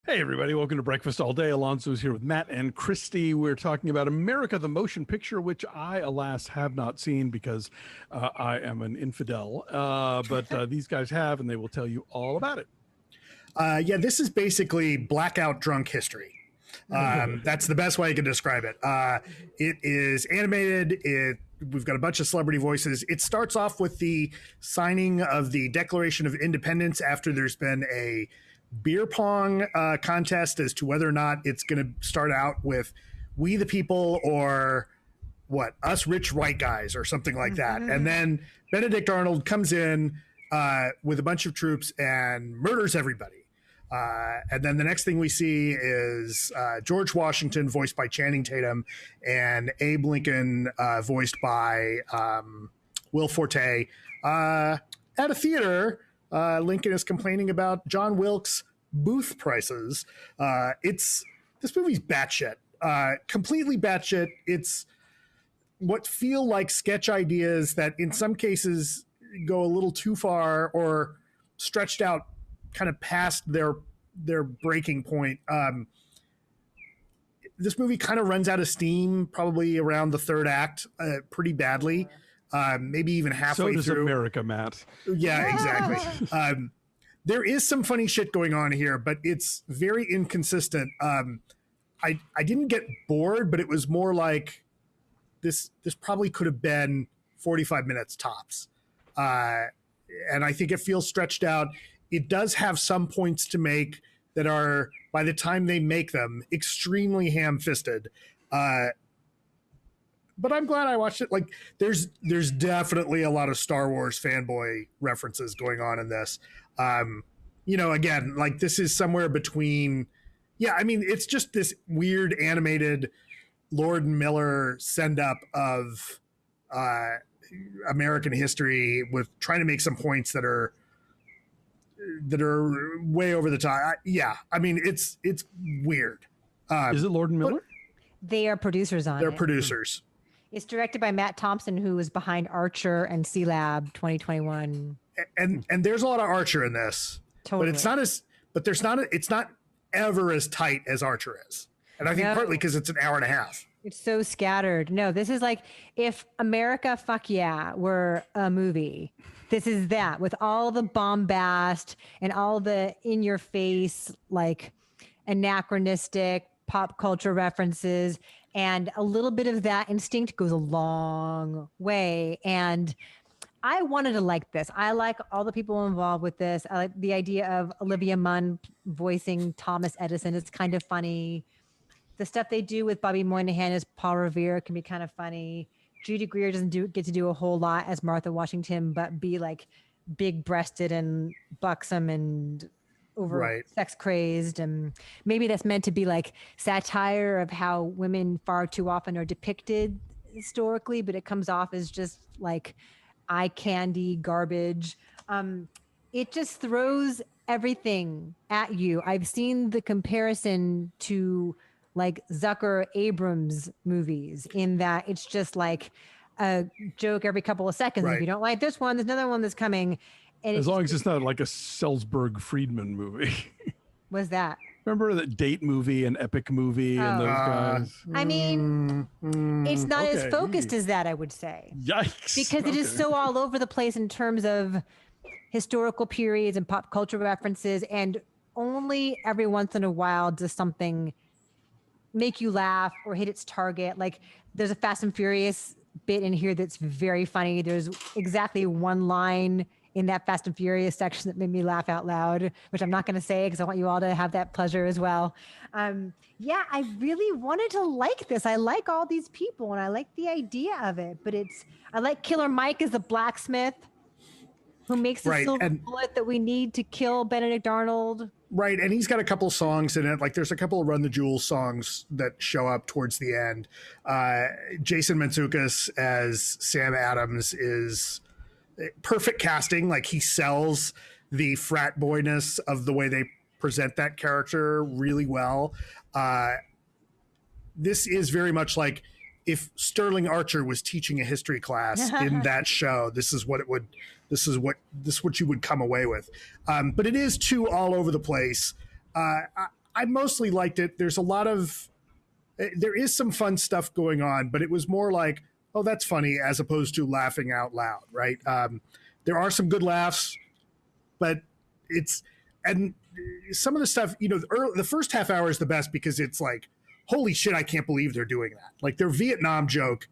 Hey, everybody. Welcome to Breakfast All Day. Alonso is here with Matt and Christy. We're talking about America, the Motion Picture, which I, alas, have not seen because I am an infidel. But these guys have, and they will tell you all about it. Yeah, this is basically blackout drunk history. That's the best way I can describe it. It is animated. We've got a bunch of celebrity voices. It starts off with the signing of the Declaration of Independence after there's been a beer pong contest as to whether or not it's going to start out with "We the People" or what, "Us Rich White Guys" or something like that. And then Benedict Arnold comes in with a bunch of troops and murders everybody. And then the next thing we see is George Washington, voiced by Channing Tatum, and Abe Lincoln, voiced by Will Forte, at a theater. Lincoln is complaining about John Wilkes' booth prices. This movie's batshit, completely batshit. It's what feel like sketch ideas that in some cases go a little too far or stretched out kind of past their breaking point. This movie kind of runs out of steam probably around the third act pretty badly. Maybe even halfway through. So does America, Matt. Yeah, exactly. There is some funny shit going on here, but it's very inconsistent. I didn't get bored, but it was more like this probably could have been 45 minutes tops. And I think it feels stretched out. It does have some points to make that are, by the time they make them, extremely ham-fisted. But I'm glad I watched it. Like, there's definitely a lot of Star Wars fanboy references going on in this. Again, like, this is somewhere between, it's just this weird animated Lord and Miller send up of American history with trying to make some points that are way over the top. It's weird. Is it Lord and Miller? They are producers on it. They're producers. It's directed by Matt Thompson, who was behind Archer and C-Lab 2021. And there's a lot of Archer in this. Totally. But it's not ever as tight as Archer is. And I think partly because it's an hour and a half. It's so scattered. No, this is like if America Fuck Yeah were a movie. This is that, with all the bombast and all the in your face, like anachronistic pop culture references, and a little bit of that instinct goes a long way. And I wanted to like this. I like all the people involved with this. I like the idea of Olivia Munn voicing Thomas Edison. It's kind of funny. The stuff they do with Bobby Moynihan as Paul Revere can be kind of funny. Judy Greer doesn't get to do a whole lot as Martha Washington, but be like big breasted and buxom and over sex crazed. And maybe that's meant to be like satire of how women far too often are depicted historically, but it comes off as just like eye candy garbage. It just throws everything at you. I've seen the comparison to like Zucker Abrams movies in that it's just like a joke every couple of seconds. If you don't like this one, there's another one that's coming. And as long as it's not like a Salzburg Friedman movie. What's that? Remember that Date movie and Epic movie and those guys? I mean, it's not as focused as that, I would say. Yikes. Because it is so all over the place in terms of historical periods and pop culture references, and only every once in a while does something make you laugh or hit its target. Like there's a Fast and Furious bit in here that's very funny. There's exactly one line in that Fast and Furious section that made me laugh out loud, which I'm not going to say because I want you all to have that pleasure as well. I really wanted to like this. I like all these people and I like the idea of it, but I like Killer Mike as the blacksmith who makes the silver bullet that we need to kill Benedict Arnold. Right, and he's got a couple songs in it. Like there's a couple of Run the Jewels songs that show up towards the end. Jason Mantzoukas as Sam Adams is perfect casting. Like he sells the frat boyness of the way they present that character really well. This is very much like if Sterling Archer was teaching a history class in that show. This is what you would come away with. But it is too all over the place. I mostly liked it. There's a lot of, there is some fun stuff going on, but it was more like, oh, that's funny, as opposed to laughing out loud, right? There are some good laughs, but and some of the stuff, the first half hour is the best because it's like, holy shit, I can't believe they're doing that. Like their Vietnam joke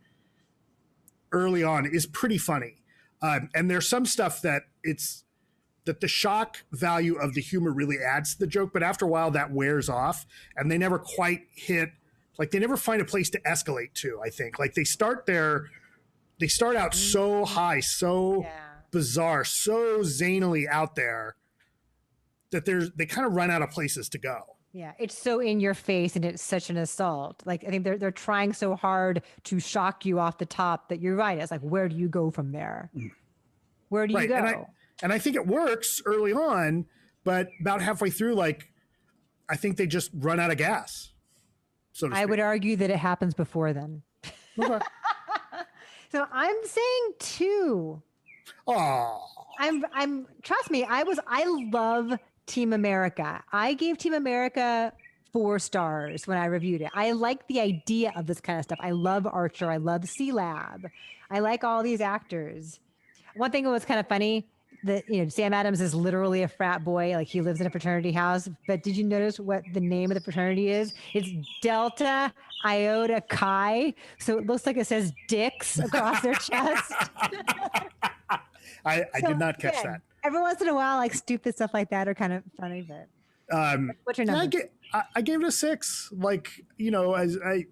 early on is pretty funny. And there's some stuff that the shock value of the humor really adds to the joke, but after a while that wears off and they never quite hit, like they never find a place to escalate to, I think. Like they start out so high, so bizarre, so zanily out there that they kind of run out of places to go. Yeah, it's so in your face and it's such an assault. Like I think they're trying so hard to shock you off the top that you're right. It's like, where do you go from there? Where do you go? And I think it works early on, but about halfway through, like I think they just run out of gas. So to speak. I would argue that it happens before then. Okay. So I'm saying 2. Oh, I'm trust me, I love Team America. I gave Team America 4 stars when I reviewed it. I like the idea of this kind of stuff. I love Archer. I love C-Lab. I like all these actors. One thing that was kind of funny, that Sam Adams is literally a frat boy, like he lives in a fraternity house. But did you notice what the name of the fraternity is? It's Delta Iota Chi. So it looks like it says dicks across their chest. I did not catch that. Every once in a while, like stupid stuff like that are kind of funny. But what's your number? I gave it a 6. Like I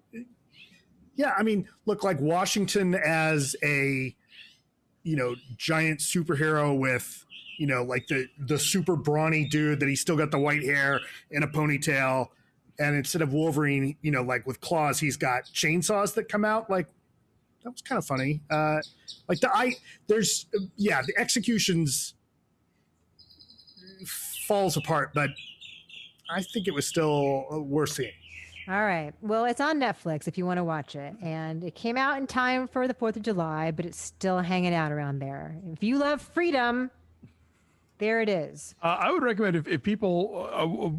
mean, look, like Washington as a giant superhero with like the super brawny dude that he's still got the white hair and a ponytail, and instead of Wolverine, like with claws, he's got chainsaws that come out. Like that was kind of funny. Like the executions falls apart, but I think it was still worth seeing. All right. Well, it's on Netflix if you want to watch it. And it came out in time for the 4th of July, but it's still hanging out around there. If you love freedom, there it is. I would recommend if people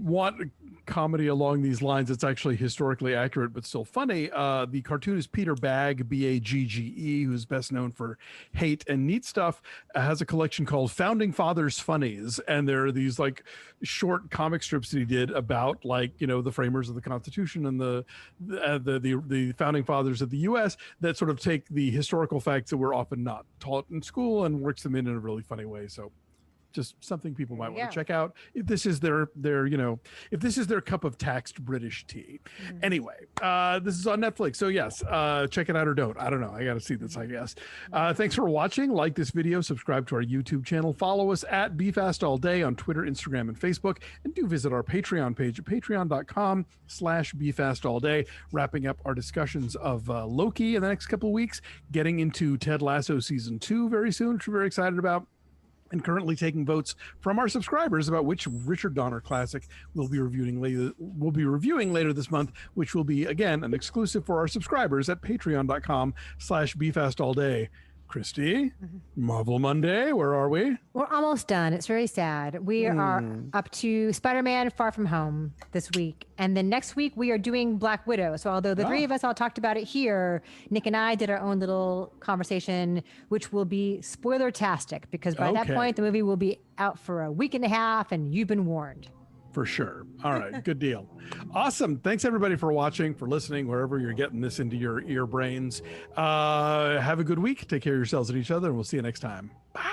want comedy along these lines, it's actually historically accurate but still funny. The cartoonist Peter Bagge, Bagge, who's best known for Hate and Neat Stuff, has a collection called Founding Fathers Funnies, and there are these like short comic strips that he did about like the framers of the Constitution and the founding fathers of the U.S. that sort of take the historical facts that were often not taught in school and works them in a really funny way. So just something people might want to check out if this is their if this is their cup of taxed British tea. Anyway, this is on Netflix, so yes, check it out or don't. I don't know, I gotta see this, I guess. Thanks for watching. Like this video, subscribe to our YouTube channel, follow us at BeFastAllDay on Twitter, Instagram, and Facebook, and do visit our Patreon page at patreon.com/BeFastAllDay. Wrapping up our discussions of Loki in the next couple of weeks, getting into Ted Lasso season 2 very soon, which we're very excited about, and currently taking votes from our subscribers about which Richard Donner classic we'll be reviewing later this month, which will be again an exclusive for our subscribers at patreon.com/BeFastAllDay. Christy, Marvel Monday, where are we? We're almost done. It's very sad. We are up to Spider-Man Far From Home this week. And then next week we are doing Black Widow. So although the 3 of us all talked about it here, Nick and I did our own little conversation, which will be spoiler-tastic, because by that point the movie will be out for a week and a half and you've been warned. For sure. All right. Good deal. Awesome. Thanks everybody for watching, for listening, wherever you're getting this into your ear brains. Have a good week. Take care of yourselves and each other, and we'll see you next time. Bye.